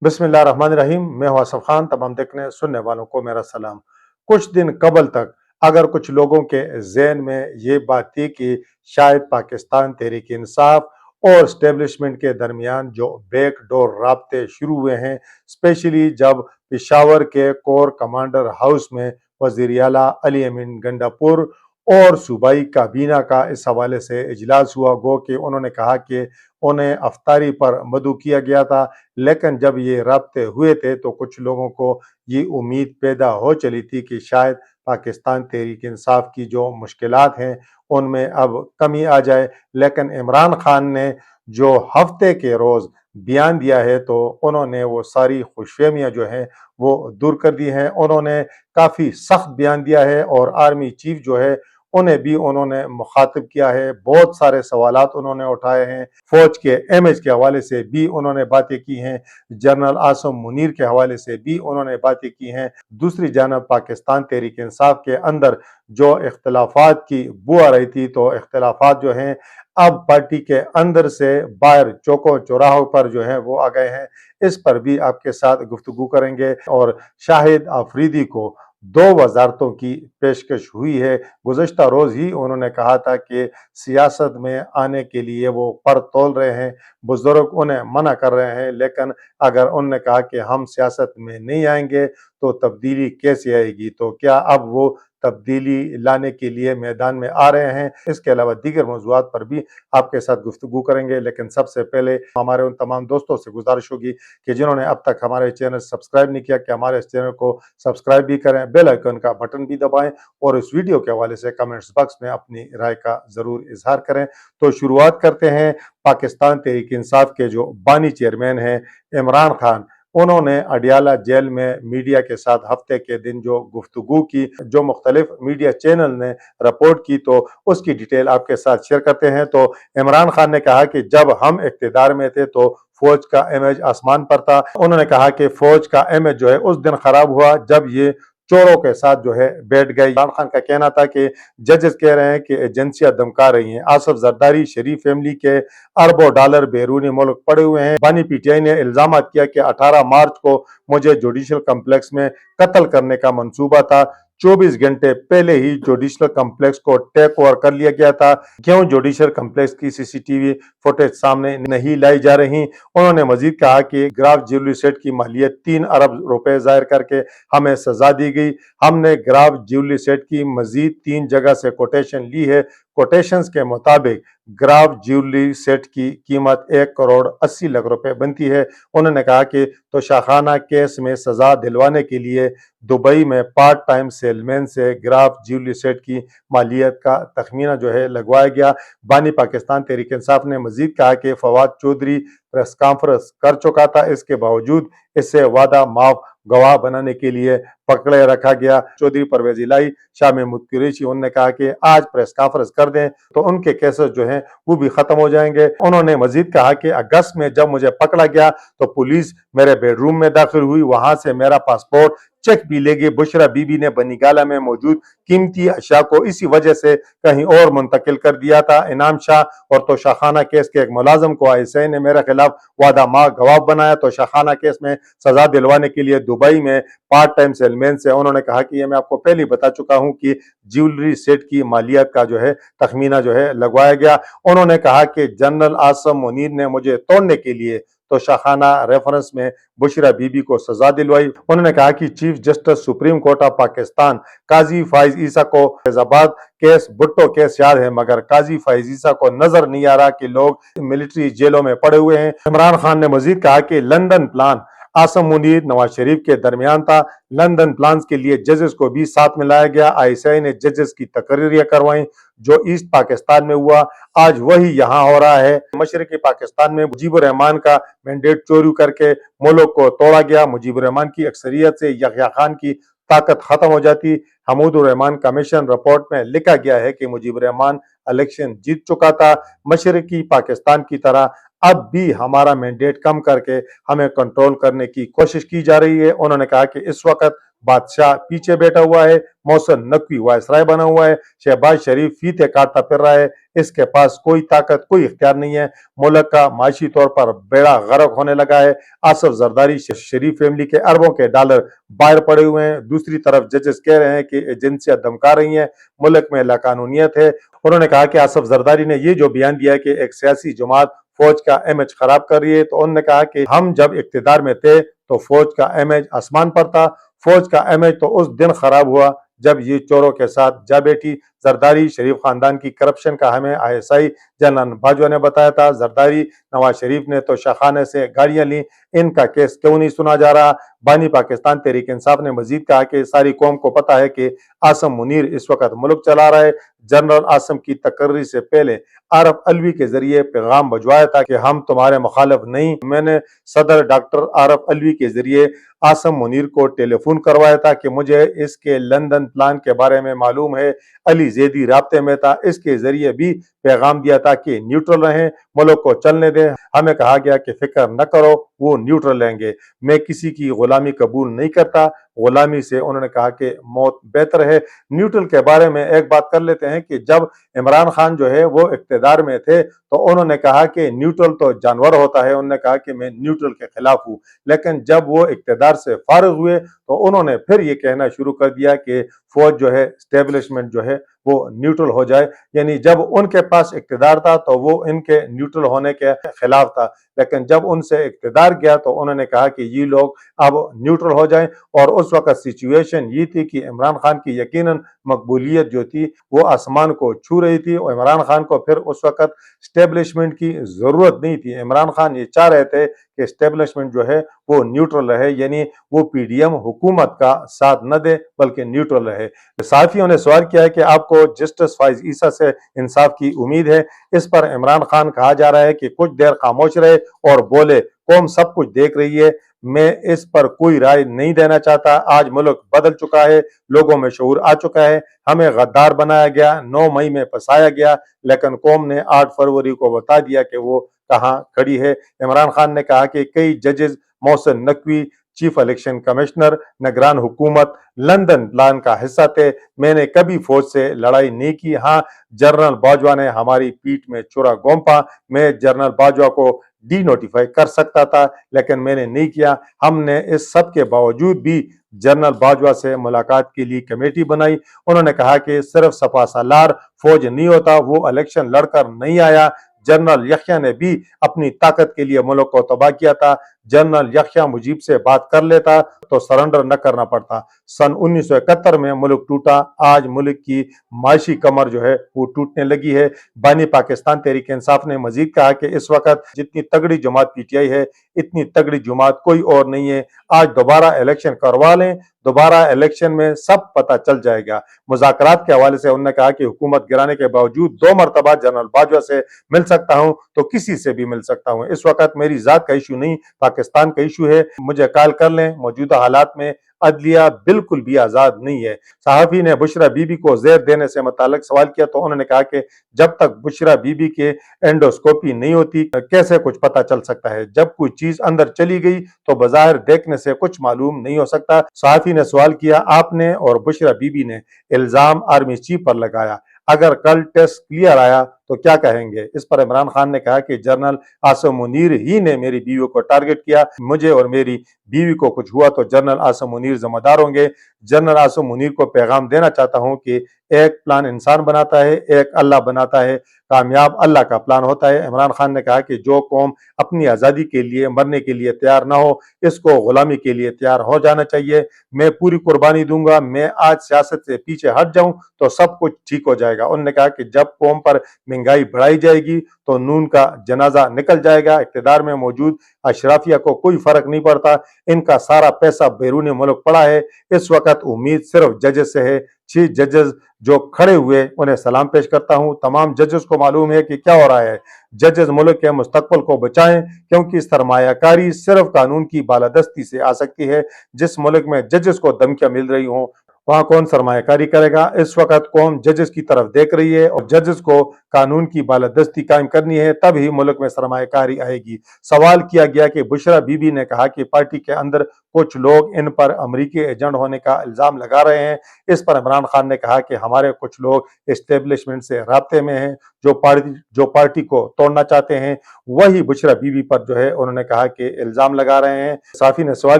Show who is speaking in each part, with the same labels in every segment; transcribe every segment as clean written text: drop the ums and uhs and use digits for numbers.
Speaker 1: बिस्मिल्लाहिर्रहमानिर्रहीम। मैं हूं असफ खान। तमाम देखने सुनने वालों को मेरा सलाम। कुछ दिन कबल तक अगर कुछ लोगों के ज़हन में ये बात थी कि शायद पाकिस्तान तहरीक इंसाफ और स्टेब्लिशमेंट के दरमियान जो बैकडोर राब्ते शुरू हुए हैं, स्पेशली जब पिशावर के कोर कमांडर हाउस में वज़ीर आला अली अमीन गंडापुर और सूबाई काबीना का इस हवाले से इजलास हुआ, गो कि उन्होंने कहा कि उन्हें अफ्तारी पर मदऊ किया गया था। लेकिन जब ये राब्ते हुए थे तो कुछ लोगों को ये उम्मीद पैदा हो चली थी कि शायद पाकिस्तान तहरीक इंसाफ की जो मुश्किलात हैं उनमें अब कमी आ जाए। लेकिन इमरान खान ने जो हफ्ते के रोज़ बयान दिया है तो उन्होंने वो सारी खुशफहमियाँ जो हैं वो दूर कर दी हैं। उन्होंने काफ़ी सख्त बयान दिया है और आर्मी चीफ जो है उन्हें भी उन्होंने मुखातिब किया है। बहुत सारे सवालात उन्होंने उठाए हैं। फौज के एमएच के हवाले से भी उन्होंने बातें की हैं। जनरल आसम मुनीर के हवाले से भी उन्होंने बातें की हैं। दूसरी जानब पाकिस्तान तहरीक इंसाफ के अंदर जो इख्तलाफात की बू आ रही थी, तो इख्तलाफात जो हैं अब पार्टी के अंदर से बाहर चौकों चौराहों पर जो है वो आ गए हैं। इस पर भी आपके साथ गुफ्तगू करेंगे। और शाहिद आफरीदी को 2 वजारतों की पेशकश हुई है। गुज़श्ता रोज़ ही उन्होंने कहा था कि सियासत में आने के लिए वो पर तोल रहे हैं, बुजुर्ग उन्हें मना कर रहे हैं। लेकिन अगर उन्होंने कहा कि हम सियासत में नहीं आएंगे तो तब्दीली कैसे आएगी, तो क्या अब वो तब्दीली लाने के लिए मैदान में आ रहे हैं? इसके अलावा दीगर मौज़ूआत पर भी आपके साथ गुफ्तगू करेंगे। लेकिन सबसे पहले हमारे उन तमाम दोस्तों से गुजारिश होगी कि जिन्होंने अब तक हमारे चैनल सब्सक्राइब नहीं किया कि हमारे इस चैनल को सब्सक्राइब भी करें, बेल आइकन का बटन भी दबाएं और इस वीडियो के हवाले से कमेंट्स बॉक्स में अपनी राय का ज़रूर इजहार करें। तो शुरुआत करते हैं। पाकिस्तान तहरीक इंसाफ के जो बानी चेयरमैन हैं इमरान खान, उन्होंने अडियाला जेल में मीडिया के साथ हफ्ते के दिन जो गुफ्तगू की, जो मुख्तलिफ मीडिया चैनल ने रिपोर्ट की, तो उसकी डिटेल आपके साथ शेयर करते हैं। तो इमरान खान ने कहा कि जब हम इख्तिदार में थे तो फौज का इमेज आसमान पर था। उन्होंने कहा कि फौज का इमेज जो है उस दिन खराब हुआ जब ये चोरों के साथ जो है बैठ गए। इमरान खान का कहना था कि जजेस कह रहे हैं कि एजेंसियां धमका रही हैं। आसफ जरदारी शरीफ फैमिली के अरबों डॉलर बैरूनी मुल्क पड़े हुए हैं। बानी पीटीआई ने इल्जाम किया कि 18 मार्च को मुझे जुडिशल कम्प्लेक्स में कत्ल करने का मंसूबा था। 24 घंटे पहले ही जुडिशल कम्प्लेक्स को टेक ओवर कर लिया गया था। क्यों जुडिशल कम्प्लेक्स की सीसीटीवी फुटेज सामने नहीं लाई जा रही? उन्होंने मजीद कहा कि ग्राफ ज्वेलरी सेट की मालियत 3 अरब रुपए जाहिर करके हमें सजा दी गई। हमने ग्राफ ज्वेलरी सेट की मजीद 3 जगह से कोटेशन ली है। कोटेशंस के मुताबिक ग्राफ ज्वेलरी सेट की कीमत 1 करोड़ 80 लाख रुपए बनती है। उन्होंने कहा कि तो शाखाना केस में सजा दिलवाने के लिए दुबई में पार्ट टाइम सेलमैन से ग्राफ ज्वेलरी सेट की मालियत का तखमीना जो है लगवाया गया। बानी पाकिस्तान तहरीक इंसाफ ने मजीद कहा कि फवाद चौधरी प्रेस कॉन्फ्रेंस कर चुका था, इसके बावजूद इससे वादा माफ गवाह बनाने के लिए पकड़े रखा गया। चौधरी परवेज इलाही, शाह महमूद कुरैशी, उन्होंने कहा कि आज प्रेस कॉन्फ्रेंस कर दें तो उनके केसेस जो हैं वो भी खत्म हो जाएंगे। उन्होंने मजीद कहा कि अगस्त में जब मुझे पकड़ा गया तो पुलिस मेरे बेडरूम में दाखिल हुई, वहां से मेरा पासपोर्ट चेक भी ले गई। बुशरा बीबी ने बनीगाला में मौजूद कीमती अशिया को इसी वजह से कहीं और मुंतकिल कर दिया था। इनाम शाह और तोशाखाना केस के एक मुलाजम को आईएसआई ने मेरे खिलाफ वादा माह गवाह बनाया। तोशाखाना केस में सजा दिलवाने के लिए दुबई में पार्ट टाइम सेलमैन से, उन्होंने कहा कि ये मैं आपको पहले बता चुका हूं कि ज्वेलरी सेट की मालियत का जो है तखमीना जो है लगवाया गया। उन्होंने कहा कि जनरल आसम मुनीर ने मुझे तोड़ने के लिए तो शाखाना रेफरेंस में बुशरा बीबी को सजा दिलवाई। उन्होंने कहा कि chief justice supreme court of Pakistan Qazi Faez Isa को फैजाबाद केस, भुट्टो केस याद है, मगर काजी फाइज ईसा को नजर नहीं आ रहा कि लोग मिलिट्री जेलों में पड़े हुए हैं। इमरान खान ने मजीद कहा कि लंदन प्लान आसम मुनीर नवाज शरीफ के दरमियान था। लंदन प्लान के लिए जजेस को भी साथ में लाया गया। आईएसआई ने जजेस की तकरीरियां करवाई। जो ईस्ट पाकिस्तान में हुआ आज वही यहाँ हो रहा है। मशरकी पाकिस्तान में मुजीबुर रहमान का मैंडेट चोरी करके मुल्क को तोड़ा गया। मुजीबुर रहमान की अक्सरियत से यहया खान की ताकत खत्म हो जाती। हमीदुर रहमान कमीशन रिपोर्ट में लिखा गया है कि मुजीबुर रहमान इलेक्शन जीत चुका था। मशरकी पाकिस्तान की तरह अब भी हमारा मैंडेट कम करके हमें कंट्रोल करने की कोशिश की जा रही है। उन्होंने कहा कि इस वक्त बादशाह पीछे बैठा हुआ है, मोहसिन नकवी वायसराय बना हुआ है, शहबाज शरीफ फीते काटता फिर रहा है, इसके पास कोई ताकत कोई इख्तियार नहीं है, मुल्क का माशी तौर पर बेड़ा गर्क होने लगा है। आसिफ जरदारी शरीफ फैमिली के अरबों के डॉलर बाहर पड़े हुए हैं। दूसरी तरफ जजेस कह रहे हैं कि एजेंसियां धमका रही हैं, मुल्क में लाकानूनियत है। उन्होंने कहा कि आसिफ जरदारी ने ये जो बयान दिया है कि एक सियासी जमात फौज का इमेज खराब कर रही है, तो उन्होंने कहा कि हम जब इक्तिदार में थे तो फौज का इमेज आसमान पर था, फौज का इमेज तो उस दिन खराब हुआ जब ये चोरों के साथ जा बैठी। जरदारी शरीफ खानदान की करप्शन का हमें ISI जनरल बाजवा ने बताया था। जरदारी नवाज शरीफ ने तो शाखाने से गाड़ियां ली, इनका केस क्यों नहीं सुना जा रहा। बानी पाकिस्तान तहरीक इंसाफ ने मजीद कहा कि सारी कौम को पता है कि आसम मुनीर इस वक्त मुल्क चला रहा है। जनरल आसम की तकर्री से पहले आरफ अलवी के जरिए पैगाम भिजवाया था कि हम तुम्हारे मुखालिफ नहीं। मैंने सदर डॉक्टर आरफ अलवी के जरिए आसम मुनीर को टेलीफोन करवाया था कि मुझे इसके लंदन प्लान के बारे में मालूम है। अली जैदी राब्ते में था, इसके जरिए भी पैगाम दिया था कि न्यूट्रल रहें, मुल्क को चलने दें। हमें कहा गया कि फिक्र न करो, वो न्यूट्रल रहेंगे। मैं किसी की गुलामी कबूल नहीं करता, गुलामी से उन्होंने कहा कि मौत बेहतर है। न्यूट्रल के बारे में एक बात कर लेते हैं कि जब इमरान खान जो है वो इक्तदार में थे तो उन्होंने कहा कि न्यूट्रल तो जानवर होता है, उन्होंने कहा कि मैं न्यूट्रल के खिलाफ हूँ। लेकिन जब वो इक्तदार से फारिग हुए तो उन्होंने फिर ये कहना शुरू कर दिया कि फौज जो है, स्टेब्लिशमेंट जो है वो न्यूट्रल हो जाए। यानी जब उनके पास इक्तदार था तो वो इनके न्यूट्रल होने के खिलाफ था, लेकिन जब उनसे इक्तदार गया तो उन्होंने कहा कि ये लोग अब न्यूट्रल हो जाएं। और उस वक्त सिचुएशन ये थी कि इमरान खान की यकीनन मकबूलियत जो थी वो आसमान को छू रही थी और इमरान खान को फिर उस वक्त स्टेब्लिशमेंट की जरूरत नहीं थी। इमरान खान ये चाह रहे थे कि स्टेब्लिशमेंट जो है वो न्यूट्रल रहे, यानी वो PDM हुकूमत का साथ न दे बल्कि न्यूट्रल रहे। सहाफियों ने सवाल किया है कि आपको जस्टिस फाइज ईसा से इंसाफ की उम्मीद है। इस पर इमरान खान कहा जा रहा है कि कुछ देर खामोश रहे और बोले, कौम सब कुछ देख रही है, मैं इस पर कोई राय नहीं देना चाहता। आज मुल्क बदल चुका है, लोगों में शऊर आ चुका है। हमें गद्दार बनाया गया, 9 मई में फंसाया गया, लेकिन कौम ने 8 फरवरी को बता दिया कि वो कहाँ खड़ी है। इमरान खान ने कहा कि कई जजेस, Mohsin Naqvi chief election commissioner, निगरान हुकूमत लंदन प्लान का हिस्सा थे। मैंने कभी फौज से लड़ाई नहीं की। हाँ, जनरल बाजवा ने हमारी पीठ में छुरा घोंपा। मैं जनरल बाजवा को डी नोटिफाई कर सकता था, लेकिन मैंने नहीं किया। हमने इस सब के बावजूद भी जनरल बाजवा से मुलाकात के लिए कमेटी बनाई। उन्होंने कहा कि सिर्फ सपा सालार फौज नहीं होता, वो इलेक्शन लड़कर नहीं आया। जनरल यख्या ने भी अपनी ताकत के लिए मुल्क को तबाह किया था। जनरल यख्या मुजीब से बात कर लेता तो सरेंडर न करना पड़ता। सन 1971 में मुल्क टूटा, आज मुल्क की माशी कमर जो है वो टूटने लगी है। बानी पाकिस्तान तहरीक इंसाफ ने मजीद कहा कि इस वक्त जितनी तगड़ी जमात PTI है, इतनी तगड़ी जमात कोई और नहीं है। आज दोबारा इलेक्शन करवा लें, दोबारा इलेक्शन में सब पता चल जाएगा। मुज़ाकरात के हवाले से उन्होंने कहा कि हुकूमत गिराने के बावजूद 2 मरतबा जनरल बाजवा से मिल सकता हूं तो किसी से भी मिल सकता हूं। इस वक्त मेरी जात का इशू नहीं, पाकिस्तान का इशू है। मुझे कॉल कर लें। मौजूदा हालात में अदलिया बिल्कुल भी आजाद नहीं है। सहाफी ने बुशरा बीबी को जहर देने से मुतालिक सवाल किया तो उन्होंने कहा कि जब तक बुशरा बीबी के एंडोस्कोपी नहीं होती कैसे कुछ पता चल सकता है। जब कोई चीज अंदर चली गई तो बाजार देखने से कुछ मालूम नहीं हो सकता। सहाफी ने सवाल किया, आपने और बुशरा बीबी ने इल्जाम आर्मी चीफ पर लगाया, अगर कल टेस्ट क्लियर आया तो क्या कहेंगे। इस पर इमरान खान ने कहा कि जनरल आसिम मुनीर ही ने मेरी बीवी को टारगेट किया, मुझे और मेरी बीवी को कुछ हुआ तो जनरल आसिम मुनीर जिम्मेदार होंगे। जनरल आसिम मुनीर को पैगाम देना चाहता हूं कि एक प्लान इंसान बनाता है, एक अल्लाह बनाता है, कामयाब अल्लाह का प्लान होता है। इमरान खान ने कहा कि जो कौम अपनी आज़ादी के लिए मरने के लिए तैयार ना हो, इसको गुलामी के लिए तैयार हो जाना चाहिए। मैं पूरी कुर्बानी दूंगा, मैं आज सियासत से पीछे हट जाऊं तो सब कुछ ठीक हो जाएगा। उन्होंने कहा कि जब कौम पर महंगाई बढ़ाई जाएगी तो नून का जनाजा निकल जाएगा। इक्तदार में मौजूद अशराफिया को कोई फर्क नहीं पड़ता, इनका सारा पैसा बैरून मुल्क पड़ा है। इस वक्त उम्मीद सिर्फ जजेस से है। 6 जजेस जो खड़े हुए उन्हें सलाम पेश करता हूं। तमाम जजेस को मालूम है कि क्या हो रहा है। जजेस मुल्क के मुस्तकबिल को बचाएं, क्योंकि सरमायाकारी सिर्फ कानून की बालादस्ती से आ सकती है। जिस मुल्क में जजेस को धमकियां मिल रही हों वहां कौन सरमायाकारी करेगा। इस वक्त कौम जजेस की तरफ देख रही है और जजेस को कानून की बालादस्ती कायम करनी है, तब ही मुल्क में सरमायाकारी आएगी। सवाल किया गया कि बुशरा बीबी ने कहा कि पार्टी के अंदर कुछ लोग इन पर अमरीकी एजेंट होने का इल्ज़ाम लगा रहे हैं। इस पर इमरान खान ने कहा कि हमारे कुछ लोग इस्टेब्लिशमेंट से राब्ते में हैं, जो पार्टी को तोड़ना चाहते हैं। वही बुशरा बीबी पर जो है उन्होंने कहा कि इल्ज़ाम लगा रहे हैं। साफ़ी ने सवाल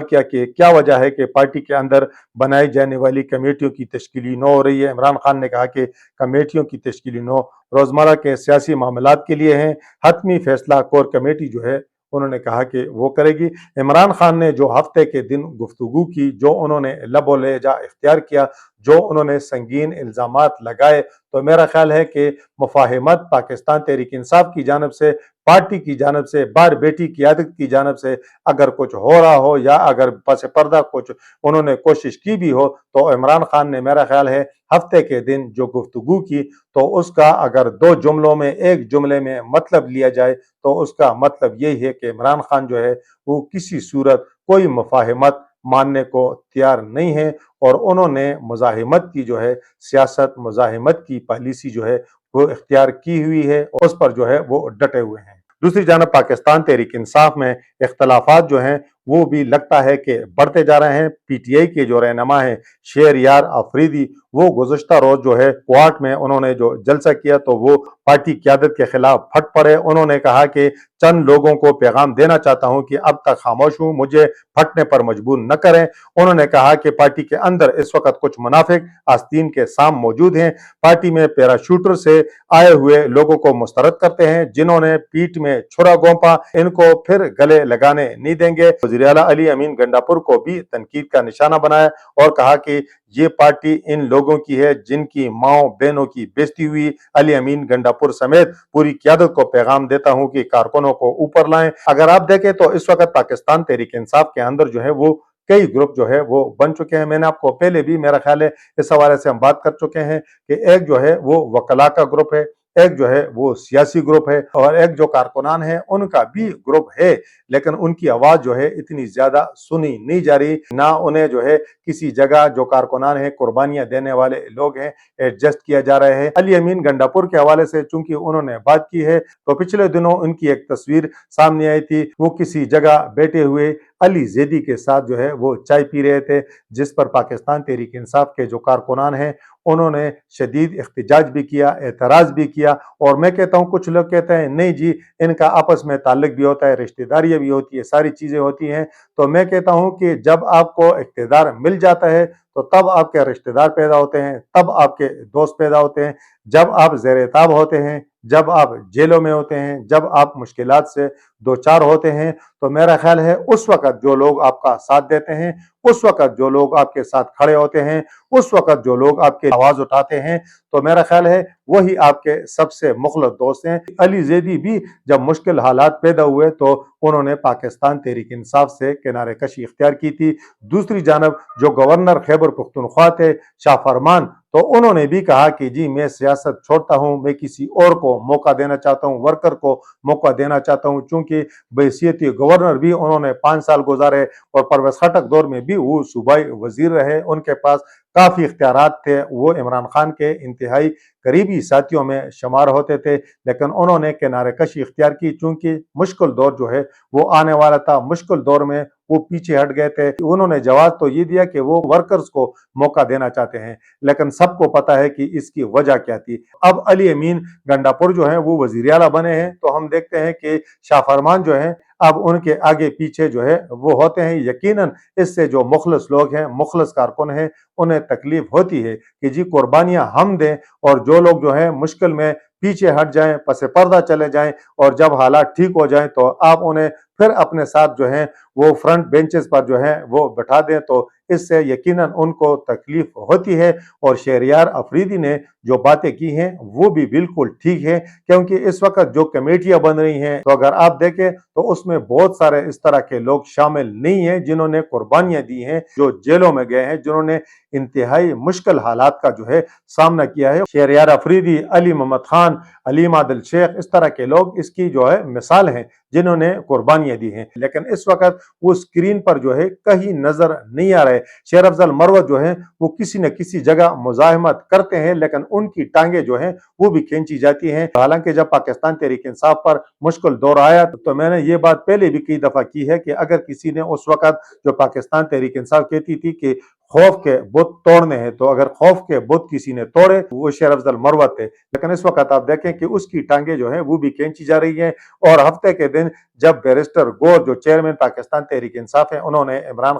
Speaker 1: किया कि क्या वजह है कि पार्टी के अंदर बनाई जाने वाली कमेटियों की तश्कील नौ हो रही है। इमरान खान ने कहा कि कमेटियों की तश्कील नौ रोज़मर्रा के सियासी मामलात के लिए हैं। हतमी फैसला कोर कमेटी जो है उन्होंने कहा कि वो करेगी। इमरान खान ने जो हफ्ते के दिन गुफ्तगू की, जो उन्होंने लबो लहजा इख्तियार किया, जो उन्होंने संगीन इल्ज़ामात लगाए, तो मेरा ख्याल है कि मुफाहिमत पाकिस्तान तहरीक इंसाफ की जानब से, पार्टी की जानब से, बार बेटी क़ियादत की जानब से अगर कुछ हो रहा हो या अगर पस पर्दा कुछ उन्होंने कोशिश की भी हो, तो इमरान खान ने मेरा ख्याल है हफ्ते के दिन जो गुफ्तगू की, तो उसका अगर दो जुमलों में एक जुमले में मतलब लिया जाए तो उसका मतलब यही है कि इमरान खान जो है वो किसी सूरत कोई मुफाहिमत मानने को तैयार नहीं है और उन्होंने मुज़ाहिमत की जो है सियासत, मुज़ाहिमत की पॉलिसी जो है वो इख्तियार की हुई है, उस पर जो है वो डटे हुए हैं। दूसरी जानब पाकिस्तान तहरीक इंसाफ में इख्तलाफात जो हैं वो भी लगता है कि बढ़ते जा रहे हैं। पीटीआई के जो रहनुमा हैं शहरयार अफरीदी, वो गुज़श्ता रोज जो है क्वाट में उन्होंने जो जलसा किया तो वो पार्टी क़यादत के खिलाफ फट पड़े। उन्होंने कहा कि चंद लोगों को पैगाम देना चाहता हूं कि अब तक खामोश हूं, मुझे फटने पर मजबूर न करें। उन्होंने कहा कि पार्टी के अंदर इस वक्त कुछ मुनाफिक आस्तीन के साम मौजूद हैं, पार्टी में पैराशूटर से आए हुए लोगों को मुस्तरद करते हैं, जिन्होंने पीठ में छुरा गोंपा, इनको फिर गले लगाने नहीं देंगे। वज़ीर आला अली अमीन गंडापुर को भी तनकीद का निशाना बनाया और कहा कि ये पार्टी इन लोगों की है जिनकी माओ बहनों की बेइज्जती हुई। अली अमीन गंडापुर समेत पूरी क़यादत को पैगाम देता हूं कि कारकुनों को ऊपर लाएं। अगर आप देखें तो इस वक्त पाकिस्तान तहरीक इंसाफ के अंदर जो है वो कई ग्रुप जो है वो बन चुके हैं। मैंने आपको पहले भी मेरा ख्याल है इस हवाले से हम बात कर चुके हैं कि एक जो है वो वकला का ग्रुप है, एक जो है वो सियासी ग्रुप है और एक जो कारकुनान है उनका भी ग्रुप है, लेकिन उनकी आवाज जो है इतनी ज्यादा सुनी नहीं जा रही, ना उन्हें जो है किसी जगह जो कारकुनान है, कुर्बानियां देने वाले लोग हैं, एडजस्ट किया जा रहा है। अली अमीन गंडापुर के हवाले से चूंकि उन्होंने बात की है तो पिछले दिनों उनकी एक तस्वीर सामने आई थी, वो किसी जगह बैठे हुए अली जैदी के साथ जो है वो चाय पी रहे थे, जिस पर पाकिस्तान तहरीक इंसाफ के जो कारकुनान हैं उन्होंने शदीद एहतजाज भी किया, एतराज भी किया। और मैं कहता हूँ कुछ लोग कहते हैं नहीं जी इनका आपस में ताल्लुक भी होता है, रिश्तेदारियां भी होती है, सारी चीजें होती हैं। तो मैं कहता हूँ कि जब आपको इख्तियार मिल जाता है तो तब आपके रिश्तेदार पैदा होते हैं, तब आपके दोस्त पैदा होते हैं। जब आप ज़ेर-ए-ताब होते हैं, जब आप जेलों में होते हैं, जब आप मुश्किलात से दो चार होते हैं, तो मेरा ख्याल है उस वक्त जो लोग आपका साथ देते हैं, उस वक्त जो लोग आपके साथ खड़े होते हैं, उस वक्त जो लोग आपकी आवाज उठाते हैं, तो मेरा ख्याल है वही आपके सबसे मुखलस दोस्त हैं। अली जैदी भी जब मुश्किल हालात पैदा हुए तो उन्होंने पाकिस्तान तहरीक इंसाफ से किनारे कशी इख्तियार की थी। दूसरी जानब जो गवर्नर खैबर पख्तूनख्वा थे शाह फरमान, तो उन्होंने भी कहा कि जी मैं सियासत छोड़ता हूं, मैं किसी और को मौका देना चाहता हूं, वर्कर को मौका देना चाहता हूं। चूंकि बहैसियत गवर्नर भी उन्होंने 5 साल गुजारे और परवेज खटक दौर में भी वो सूबाई वजीर रहे, उनके पास काफी इख्तियारात थे, वो इमरान खान के इंतहाई करीबी साथियों में शुमार होते थे, लेकिन उन्होंने किनारे कशी इख्तियार की। चूंकि मुश्किल दौर जो है वो आने वाला था, मुश्किल दौर में वो पीछे हट गए थे। उन्होंने जवाब तो ये दिया कि वो वर्कर्स को मौका देना चाहते हैं, लेकिन सबको पता है कि इसकी वजह क्या थी। अब अली अमीन गंडापुर जो है वो वजीर आला बने हैं, तो हम देखते हैं कि शाह फरमान जो है अब उनके आगे पीछे जो है वो होते हैं। यकीनन इससे जो मुखलस लोग हैं, मुखलस कारकुन हैं, उन्हें तकलीफ होती है कि जी कुर्बानियां हम दें और जो लोग जो है मुश्किल में पीछे हट जाएं, पसे पर्दा चले जाएं और जब हालात ठीक हो जाएं तो आप उन्हें फिर अपने साथ जो है वो फ्रंट बेंचेस पर जो है वो बैठा दें, तो इससे यकीनन उनको तकलीफ होती है। और शहरयार अफरीदी ने जो बातें की हैं वो भी बिल्कुल ठीक है, क्योंकि इस वक्त जो कमेटियां बन रही हैं तो अगर आप देखें तो उसमें बहुत सारे इस तरह के लोग शामिल नहीं हैं जिन्होंने कुर्बानियां दी हैं, जो जेलों में गए हैं, जिन्होंने इंतहाई मुश्किल हालात का जो है सामना किया है। शहरयार अफरीदी, अली मोहम्मद खान, अलीम आदिल शेख, इस तरह के लोग इसकी जो है मिसाल हैं। جنہوں نے قربانیاں دی ہیں، لیکن اس وقت وہ اسکرین پر جو ہے کہیں نظر نہیں آ رہے۔ شیر افضل مروت جو ہیں وہ کسی نہ کسی جگہ مزاحمت کرتے ہیں، لیکن ان کی ٹانگیں جو ہیں وہ بھی کھینچی جاتی ہیں۔ حالانکہ جب پاکستان تحریک انصاف پر مشکل دور آیا تو میں نے یہ بات پہلے بھی کئی دفعہ کی ہے کہ اگر کسی نے اس وقت جو پاکستان تحریک انصاف کہتی تھی کہ خوف کے بت توڑنے ہیں، تو اگر خوف کے بت کسی نے توڑے وہ شیر افضل مروت تھے، لیکن اس وقت آپ دیکھیں کہ اس کی ٹانگیں جو ہیں وہ بھی کھینچی جا رہی ہیں۔ اور ہفتے کے دن جب بیرسٹر گور جو چیئرمین پاکستان تحریک انصاف ہیں انہوں نے عمران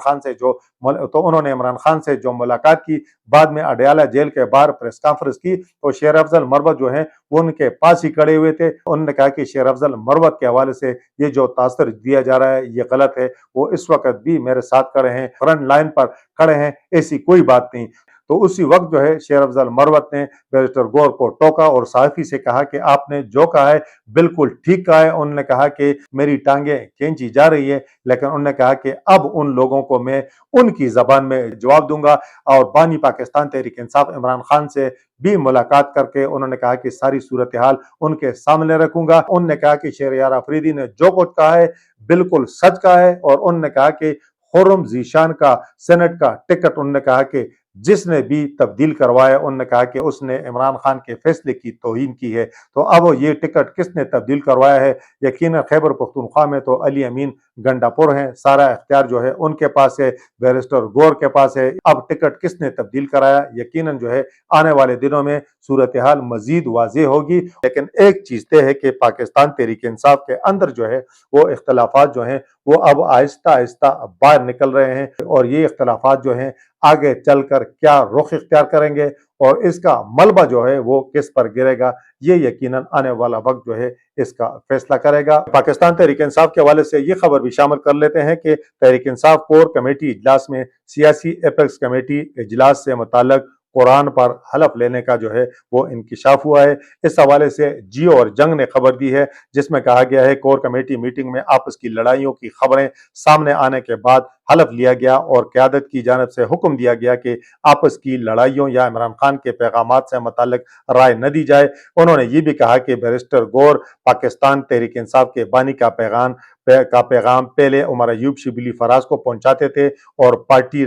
Speaker 1: خان سے جو ملاقات کی، بعد میں اڈیالہ جیل کے باہر پریس کانفرنس کی، تو شیر افضل مروت جو ہیں وہ ان کے پاس ہی کھڑے ہوئے تھے۔ انہوں نے کہا کہ شیر افضل مروت کے حوالے سے یہ جو تاثر دیا جا رہا ہے یہ غلط ہے، وہ اس وقت بھی میرے ساتھ کھڑے ہیں، فرنٹ لائن پر کھڑے ہیں، ایسی کوئی بات نہیں۔ تو اسی وقت جو ہے شیر افضل مروت نے بیرسٹر گور کو ٹوکا اور صحافی سے کہا کہ آپ نے جو کہا ہے بالکل ٹھیک کہا ہے۔ انہوں نے کہا کہ میری ٹانگیں کھینچی جا رہی ہے، لیکن انہوں نے کہا کہ اب ان لوگوں کو میں ان کی زبان میں جواب دوں گا، اور بانی پاکستان تحریک انصاف عمران خان سے بھی ملاقات کر کے انہوں نے کہا کہ ساری صورتحال ان کے سامنے رکھوں گا۔ انہوں نے کہا کہ شہریار آفریدی نے جو کچھ کہا ہے بالکل سچ کہا ہے، اور انہوں نے کہا کہ خرم ذیشان کا سینٹ کا ٹکٹ انہوں نے کہا کہ جس نے بھی تبدیل کروایا، انہوں نے کہا کہ اس نے عمران خان کے فیصلے کی توہین کی ہے۔ تو اب یہ ٹکٹ کس نے تبدیل کروایا ہے؟ یقیناً خیبر پختونخوا میں تو علی امین گنڈا پور ہیں، سارا اختیار جو ہے ان کے پاس ہے، بیرسٹر گور کے پاس ہے۔ اب ٹکٹ کس نے تبدیل کرایا؟ یقیناً جو ہے آنے والے دنوں میں صورتحال مزید واضح ہوگی۔ لیکن ایک چیز طے ہے کہ پاکستان تحریک انصاف کے اندر جو ہے وہ اختلافات جو ہیں وہ اب آہستہ آہستہ باہر نکل رہے ہیں، اور یہ اختلافات جو ہیں آگے چل کر کیا رخ اختیار کریں گے اور اس کا ملبہ جو ہے وہ کس پر گرے گا، یہ یقیناً آنے والا وقت جو ہے اس کا فیصلہ کرے گا۔ پاکستان تحریک انصاف کے حوالے سے یہ خبر بھی شامل کر لیتے ہیں کہ تحریک انصاف کور کمیٹی اجلاس میں سیاسی ایپیکس کمیٹی اجلاس سے متعلق قرآن پر حلف لینے کا جو ہے وہ انکشاف ہوا ہے۔ اس حوالے سے جیو اور جنگ نے خبر دی ہے، جس میں کہا گیا ہے کور کمیٹی میٹنگ میں آپس کی لڑائیوں کی خبریں سامنے آنے کے بعد حلف لیا گیا اور قیادت کی جانب سے حکم دیا گیا کہ آپس کی لڑائیوں یا عمران خان کے پیغامات سے متعلق رائے نہ دی جائے۔ انہوں نے یہ بھی کہا کہ بیرسٹر گور پاکستان تحریک انصاف کے بانی کا پیغام پہلے عمر ایوب شبلی فراز کو پہنچاتے تھے، اور پارٹی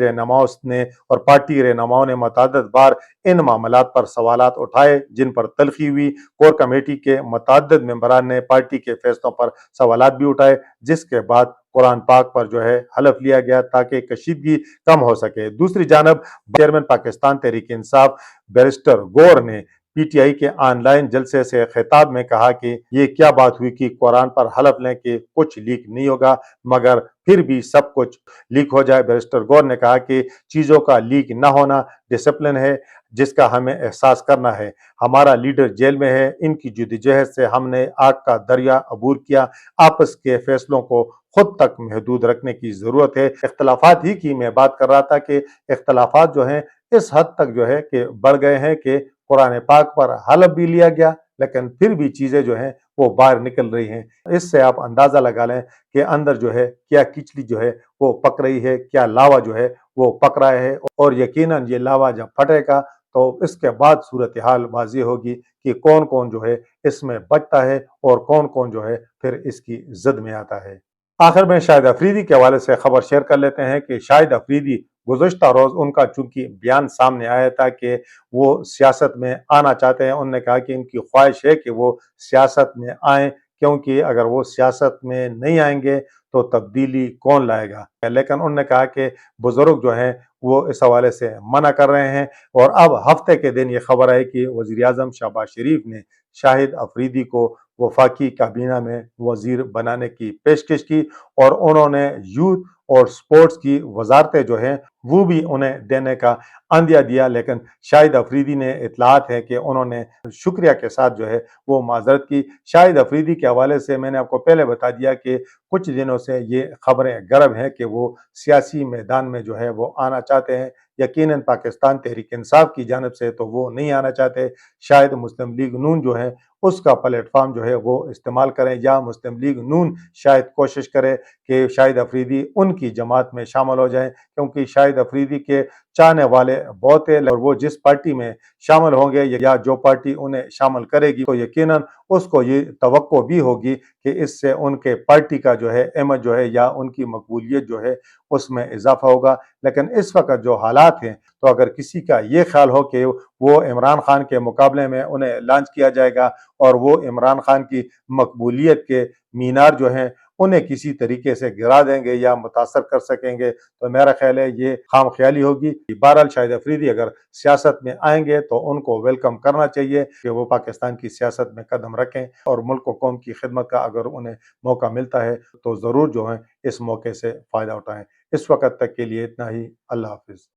Speaker 1: رہنماؤں نے متعدد بار ان معاملات پر سوالات اٹھائے جن پر تلخی ہوئی۔ کور کمیٹی کے متعدد ممبران نے پارٹی کے فیصلوں پر سوالات بھی اٹھائے، جس کے بعد قرآن پاک پر جو ہے حلف لیا گیا تاکہ کشیدگی کم ہو سکے۔ دوسری جانب چیئرمین پاکستان تحریک انصاف بیرسٹر گور نے پی ٹی آئی کے آن لائن جلسے سے خطاب میں کہا کہ یہ کیا بات ہوئی کہ قرآن پر حلف لیں کہ کچھ لیک نہیں ہوگا مگر پھر بھی سب کچھ لیک ہو جائے۔ بیرسٹر گور نے کہا کہ چیزوں کا لیک نہ ہونا ڈسپلن ہے جس کا ہمیں احساس کرنا ہے۔ ہمارا لیڈر جیل میں ہے، ان کی جدوجہد سے ہم نے آگ کا دریا عبور کیا۔ آپس کے فیصلوں کو خود تک محدود رکھنے کی ضرورت ہے۔ اختلافات ہی کی میں بات کر رہا تھا کہ اختلافات جو ہیں اس حد تک جو ہے کہ بڑھ گئے ہیں کہ قرآن پاک پر حلف بھی لیا گیا، لیکن پھر بھی چیزیں جو ہیں وہ باہر نکل رہی ہیں۔ اس سے آپ اندازہ لگا لیں کہ اندر جو ہے کیا کچلی جو ہے وہ پک رہی ہے، کیا لاوا جو ہے وہ پک رہا ہے، اور یقیناً یہ لاوا جب پھٹے گا تو اس کے بعد صورتحال واضح ہوگی کہ کون کون جو ہے اس میں بچتا ہے اور کون کون جو ہے پھر اس کی زد میں آتا ہے۔ آخر میں شاہد افریدی کے حوالے سے خبر شیئر کر لیتے ہیں کہ شاہد افریدی گزشتہ روز ان کا چونکہ بیان سامنے آیا تھا کہ وہ سیاست میں آنا چاہتے ہیں، انہوں نے کہا کہ ان کی خواہش ہے کہ وہ سیاست میں آئیں، کیونکہ اگر وہ سیاست میں نہیں آئیں گے تو تبدیلی کون لائے گا۔ لیکن انہوں نے کہا کہ بزرگ جو ہیں وہ اس حوالے سے منع کر رہے ہیں، اور اب ہفتے کے دن یہ خبر آئی کہ وزیر اعظم شہباز شریف نے شاہد افریدی کو وفاقی کابینہ میں وزیر بنانے کی پیشکش کی، اور انہوں نے یوتھ اور سپورٹس کی وزارتیں جو ہیں وہ بھی انہیں دینے کا عندیہ دیا۔ لیکن شاہد افریدی نے اطلاعات ہے کہ انہوں نے شکریہ کے ساتھ جو ہے وہ معذرت کی۔ شاہد افریدی کے حوالے سے میں نے آپ کو پہلے بتا دیا کہ کچھ دنوں سے یہ خبریں گرم ہیں کہ وہ سیاسی میدان میں جو ہے وہ آنا چاہتے ہیں، یقیناً پاکستان تحریک انصاف کی جانب سے تو وہ نہیں آنا چاہتے، شاید مسلم لیگ نون جو ہے اس کا پلیٹ فارم جو ہے وہ استعمال کریں، یا مسلم لیگ نون شاید کوشش کرے کہ شاہد افریدی ان کی جماعت میں شامل ہو جائیں، کیونکہ شاہد افریدی کے چاہنے والے بہت ہیں، اور وہ جس پارٹی میں شامل ہوں گے یا جو پارٹی انہیں شامل کرے گی تو یقیناً اس کو یہ توقع بھی ہوگی کہ اس سے ان کے پارٹی کا جو ہے امیج جو ہے یا ان کی مقبولیت جو ہے اس میں اضافہ ہوگا۔ لیکن اس وقت جو حالات ہیں، تو اگر کسی کا یہ خیال ہو کہ وہ عمران خان کے مقابلے میں انہیں لانچ کیا جائے گا اور وہ عمران خان کی مقبولیت کے مینار جو ہیں انہیں کسی طریقے سے گرا دیں گے یا متاثر کر سکیں گے، تو میرا خیال ہے یہ خام خیالی ہوگی۔ بہرحال شاہد افریدی اگر سیاست میں آئیں گے تو ان کو ویلکم کرنا چاہیے کہ وہ پاکستان کی سیاست میں قدم رکھیں، اور ملک و قوم کی خدمت کا اگر انہیں موقع ملتا ہے تو ضرور جو ہے اس موقع سے فائدہ اٹھائیں۔ اس وقت تک کے لیے اتنا ہی۔ اللہ حافظ۔